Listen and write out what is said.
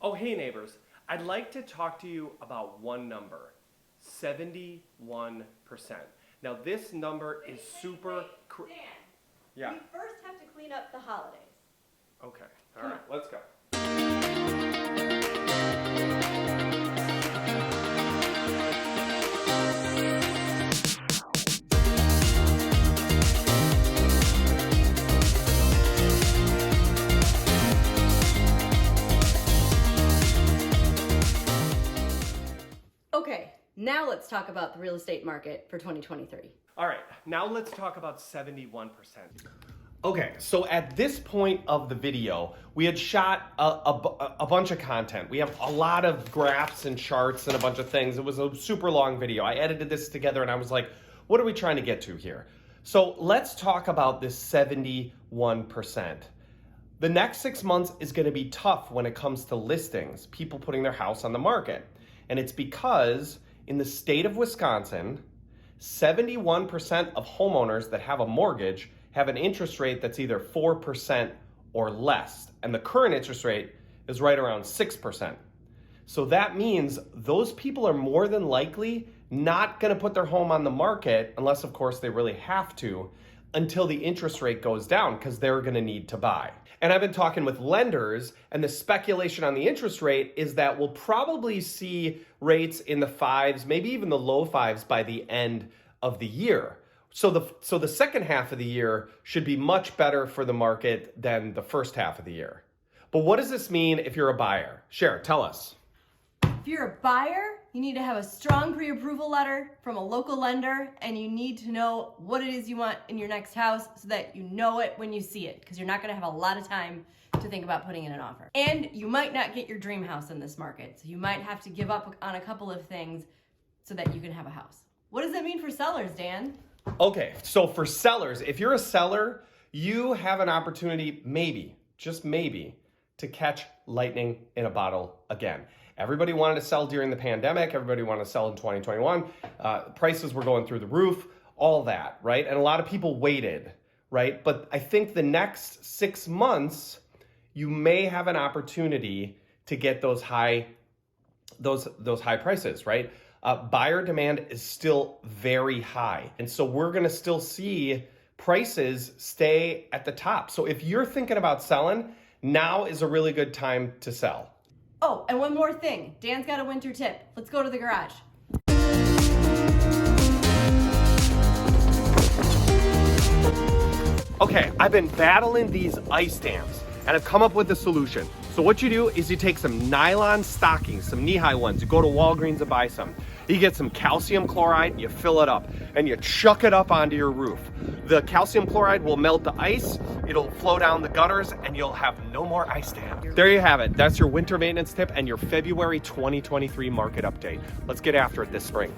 Oh, hey neighbors. I'd like to talk to you about one number, 71%. Now this number is super... Dan, yeah. we first have to clean up the holidays. Okay, all right, let's go. Okay, now let's talk about the real estate market for 2023. All right, now let's talk about 71%. Okay, so at this point of the video, we had shot a bunch of content. We have a lot of graphs and charts and a bunch of things. It was a super long video. I edited this together and I was like, what are we trying to get to here? So let's talk about this 71%. The next 6 months is gonna be tough when it comes to listings, people putting their house on the market. And it's because in the state of Wisconsin, 71% of homeowners that have a mortgage have an interest rate that's either 4% or less. And the current interest rate is right around 6%. So that means those people are more than likely not gonna put their home on the market, unless of course they really have to, until the interest rate goes down because they're gonna need to buy. And I've been talking with lenders, and the speculation on the interest rate is that we'll probably see rates in the fives, maybe even the low fives by the end of the year. So the second half of the year should be much better for the market than the first half of the year. But what does this mean if you're a buyer? Cher, tell us. If you're a buyer, you need to have a strong pre-approval letter from a local lender, and you need to know what it is you want in your next house so that you know it when you see it, because you're not gonna have a lot of time to think about putting in an offer. And you might not get your dream house in this market, so you might have to give up on a couple of things so that you can have a house. What does that mean for sellers, Dan? Okay, so for sellers, if you're a seller, you have an opportunity, maybe, just maybe, to catch lightning in a bottle again. Everybody wanted to sell during the pandemic. Everybody wanted to sell in 2021. Prices were going through the roof, all that, right? And a lot of people waited, right? But I think the next 6 months, you may have an opportunity to get those high prices, right? Buyer demand is still very high. And so we're gonna still see prices stay at the top. So if you're thinking about selling, now is a really good time to sell. Oh, and one more thing. Dan's got a winter tip. Let's go to the garage. Okay, I've been battling these ice dams and I've come up with a solution. So what you do is you take some nylon stockings, some knee-high ones, you go to Walgreens and buy some. You get some calcium chloride, you fill it up, and you chuck it up onto your roof. The calcium chloride will melt the ice, it'll flow down the gutters, and you'll have no more ice dam. There you have it. That's your winter maintenance tip and your February 2023 market update. Let's get after it this spring.